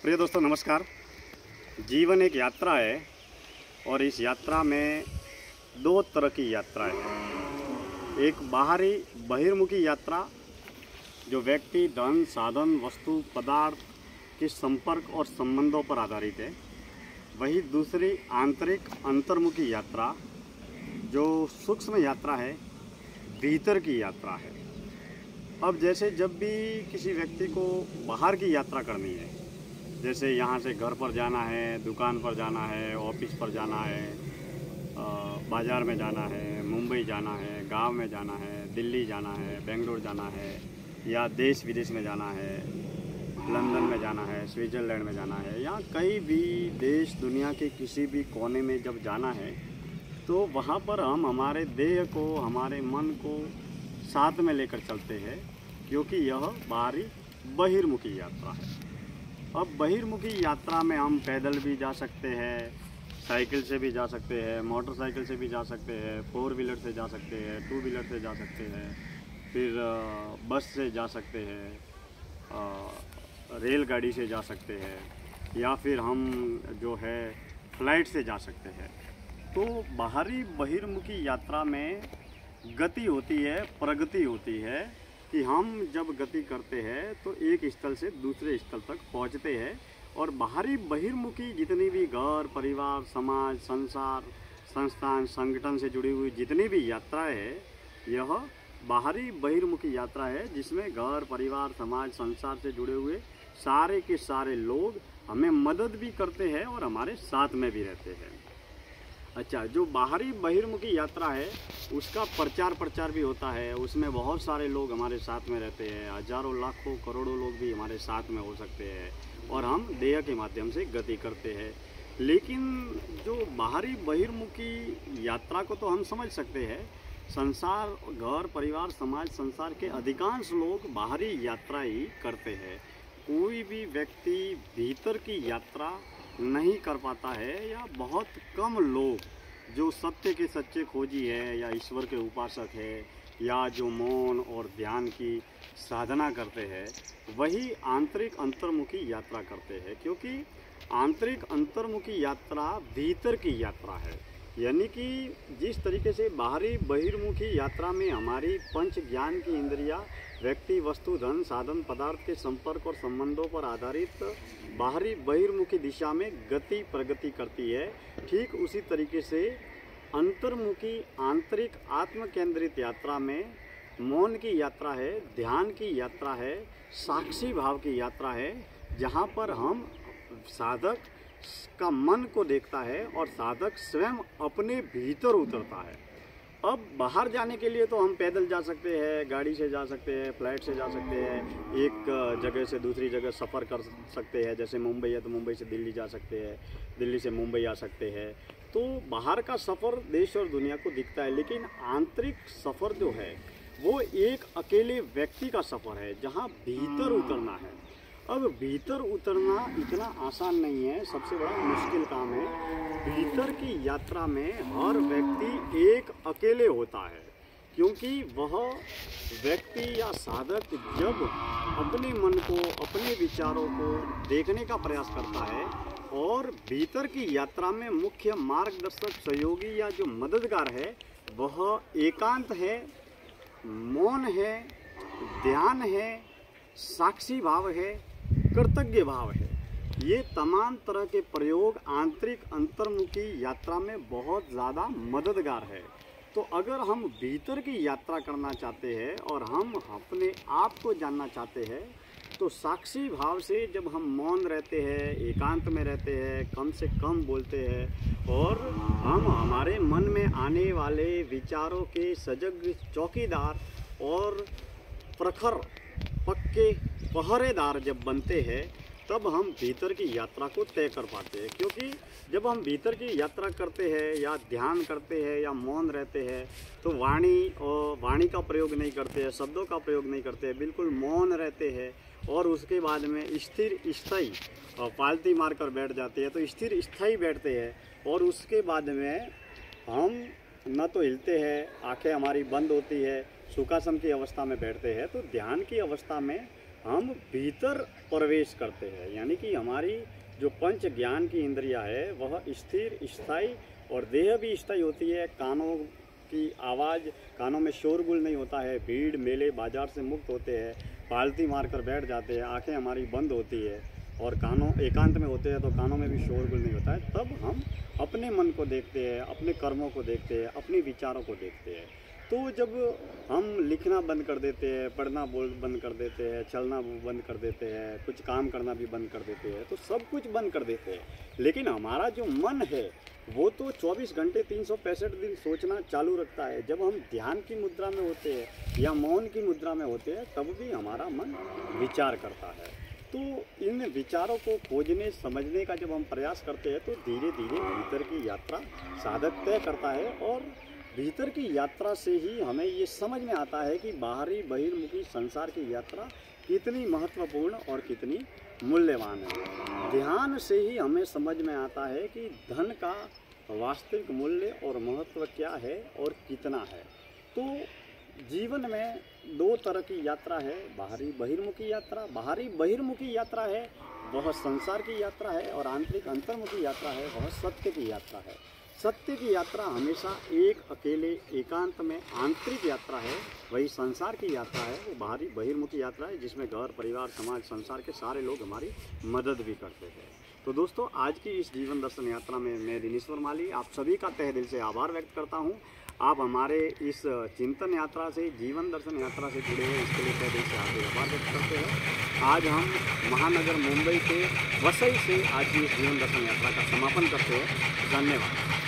प्रिय दोस्तों नमस्कार। जीवन एक यात्रा है और इस यात्रा में दो तरह की यात्रा है। एक बाहरी बहिर्मुखी यात्रा जो व्यक्ति धन साधन वस्तु पदार्थ के संपर्क और संबंधों पर आधारित है। वही दूसरी आंतरिक अंतर्मुखी यात्रा जो सूक्ष्म यात्रा है, भीतर की यात्रा है। अब जैसे जब भी किसी व्यक्ति को बाहर की यात्रा करनी है, जैसे यहाँ से घर पर जाना है, दुकान पर जाना है, ऑफिस पर जाना है, बाज़ार में जाना है, मुंबई जाना है, गांव में जाना है, दिल्ली जाना है, बेंगलोर जाना है, या देश विदेश में जाना है, लंदन में जाना है, स्विट्ज़रलैंड में जाना है, या कहीं भी देश दुनिया के किसी भी कोने में जब जाना है तो वहाँ पर हम हमारे देह को, हमारे मन को साथ में लेकर चलते हैं, क्योंकि यह बाहरी बहिर्मुखी यात्रा है। अब बहिर्मुखी यात्रा में हम पैदल भी जा सकते हैं, साइकिल से भी जा सकते हैं, मोटरसाइकिल से भी जा सकते हैं, 4 व्हीलर से जा सकते हैं, 2 व्हीलर से जा सकते हैं, फिर बस से जा सकते हैं, रेलगाड़ी से जा सकते हैं, या फिर हम जो है फ्लाइट से जा सकते हैं। तो बाहरी बहिर्मुखी यात्रा में गति होती है, प्रगति होती है कि हम जब गति करते हैं तो एक स्थल से दूसरे स्थल तक पहुंचते हैं। और बाहरी बहिर्मुखी जितनी भी घर परिवार समाज संसार संस्थान संगठन से जुड़ी हुई जितनी भी यात्राएं है, यह बाहरी बहिर्मुखी यात्रा है, जिसमें घर परिवार समाज संसार से जुड़े हुए सारे के सारे लोग हमें मदद भी करते हैं और हमारे साथ में भी रहते हैं। अच्छा, जो बाहरी बहिर्मुखी यात्रा है उसका प्रचार भी होता है, उसमें बहुत सारे लोग हमारे साथ में रहते हैं, हजारों लाखों करोड़ों लोग भी हमारे साथ में हो सकते हैं और हम देह के माध्यम से गति करते हैं। लेकिन जो बाहरी बहिर्मुखी यात्रा को तो हम समझ सकते हैं, संसार घर परिवार समाज संसार के अधिकांश लोग बाहरी यात्रा ही करते हैं। कोई भी व्यक्ति भीतर की यात्रा नहीं कर पाता है, या बहुत कम लोग जो सत्य के सच्चे खोजी है, या ईश्वर के उपासक है, या जो मौन और ध्यान की साधना करते हैं, वही आंतरिक अंतर्मुखी यात्रा करते हैं। क्योंकि आंतरिक अंतर्मुखी यात्रा भीतर की यात्रा है, यानी कि जिस तरीके से बाहरी बहिर्मुखी यात्रा में हमारी पंच ज्ञान की इंद्रियां व्यक्ति वस्तु धन साधन पदार्थ के संपर्क और संबंधों पर आधारित बाहरी बहिर्मुखी दिशा में गति प्रगति करती है, ठीक उसी तरीके से अंतर्मुखी आंतरिक आत्म केंद्रित यात्रा में मौन की यात्रा है, ध्यान की यात्रा है, साक्षी भाव की यात्रा है, जहाँ पर हम साधक का मन को देखता है और साधक स्वयं अपने भीतर उतरता है। अब बाहर जाने के लिए तो हम पैदल जा सकते हैं, गाड़ी से जा सकते हैं, फ्लाइट से जा सकते हैं, एक जगह से दूसरी जगह सफ़र कर सकते हैं। जैसे मुंबई है तो मुंबई से दिल्ली जा सकते हैं, दिल्ली से मुंबई आ सकते हैं। तो बाहर का सफ़र देश और दुनिया को दिखता है, लेकिन आंतरिक सफ़र जो है वो एक अकेले व्यक्ति का सफ़र है, जहाँ भीतर उतरना है। अब भीतर उतरना इतना आसान नहीं है, सबसे बड़ा मुश्किल काम है। भीतर की यात्रा में हर व्यक्ति एक अकेले होता है, क्योंकि वह व्यक्ति या साधक जब अपने मन को अपने विचारों को देखने का प्रयास करता है, और भीतर की यात्रा में मुख्य मार्गदर्शक सहयोगी या जो मददगार है वह एकांत है, मौन है, ध्यान है, साक्षी भाव है, कर्तव्य भाव है। ये तमाम तरह के प्रयोग आंतरिक अंतर्मुखी यात्रा में बहुत ज़्यादा मददगार है। तो अगर हम भीतर की यात्रा करना चाहते हैं और हम अपने आप को जानना चाहते हैं, तो साक्षी भाव से जब हम मौन रहते हैं, एकांत में रहते हैं, कम से कम बोलते हैं, और हम हमारे मन में आने वाले विचारों के सजग चौकीदार और प्रखर पक्के पहरेदार जब बनते हैं, तब हम भीतर की यात्रा को तय कर पाते हैं। क्योंकि जब हम भीतर की यात्रा करते हैं या ध्यान करते हैं या मौन रहते हैं, तो वाणी का प्रयोग नहीं करते हैं, शब्दों का प्रयोग नहीं करते हैं, बिल्कुल मौन रहते हैं, और उसके बाद में स्थिर स्थायी पालती मारकर बैठ जाते हैं, तो स्थिर स्थायी बैठते हैं, और उसके बाद में हम न तो हिलते हैं, आंखें हमारी बंद होती है, सुखासन की अवस्था में बैठते हैं। तो ध्यान की अवस्था में हम भीतर प्रवेश करते हैं, यानी कि हमारी जो पंच ज्ञान की इंद्रिया है वह स्थिर स्थायी और देह भी स्थायी होती है। कानों की आवाज़, कानों में शोरगुल नहीं होता है, भीड़ मेले बाजार से मुक्त होते हैं, पालती मारकर बैठ जाते हैं, आंखें हमारी बंद होती है और कानों एकांत में होते हैं तो कानों में भी शोरगुल नहीं होता है। तब हम अपने मन को देखते हैं, अपने कर्मों को देखते हैं, अपने विचारों को देखते हैं। तो जब हम लिखना बंद कर देते हैं, पढ़ना बंद कर देते हैं, चलना बंद कर देते हैं, कुछ काम करना भी बंद कर देते हैं, तो सब कुछ बंद कर देते हैं, लेकिन हमारा जो मन है वो तो 24 घंटे 365 दिन सोचना चालू रखता है। जब हम ध्यान की मुद्रा में होते हैं या मौन की मुद्रा में होते हैं तब भी हमारा मन विचार करता है। तो इन विचारों को खोजने समझने का जब हम प्रयास करते हैं तो धीरे धीरे भीतर की यात्रा साधक तय करता है और भीतर की यात्रा से ही हमें ये समझ में आता है कि बाहरी बहिर्मुखी संसार की यात्रा कितनी महत्वपूर्ण और कितनी मूल्यवान है। ध्यान से ही हमें समझ में आता है कि धन का वास्तविक मूल्य और महत्व क्या है और कितना है। तो जीवन में दो तरह की यात्रा है, बाहरी बहिर्मुखी यात्रा। बाहरी बहिर्मुखी यात्रा है वह संसार की यात्रा है और आंतरिक अंतर्मुखी यात्रा है वह सत्य की यात्रा है। सत्य की यात्रा हमेशा एक अकेले एकांत में आंतरिक यात्रा है, वही संसार की यात्रा है वो बाहरी बहिर्मुखी यात्रा है जिसमें घर परिवार समाज संसार के सारे लोग हमारी मदद भी करते हैं। तो दोस्तों, आज की इस जीवन दर्शन यात्रा में मैं दिनेश्वर माली आप सभी का तहे दिल से आभार व्यक्त करता हूँ। आप हमारे इस चिंतन यात्रा से, जीवन दर्शन यात्रा से जुड़े हैं, इसके लिए तहे दिल से आपके आभार व्यक्त करते हैं। आज हम महानगर मुंबई के वसई से आज की इस जीवन दर्शन यात्रा का समापन करते हैं। धन्यवाद।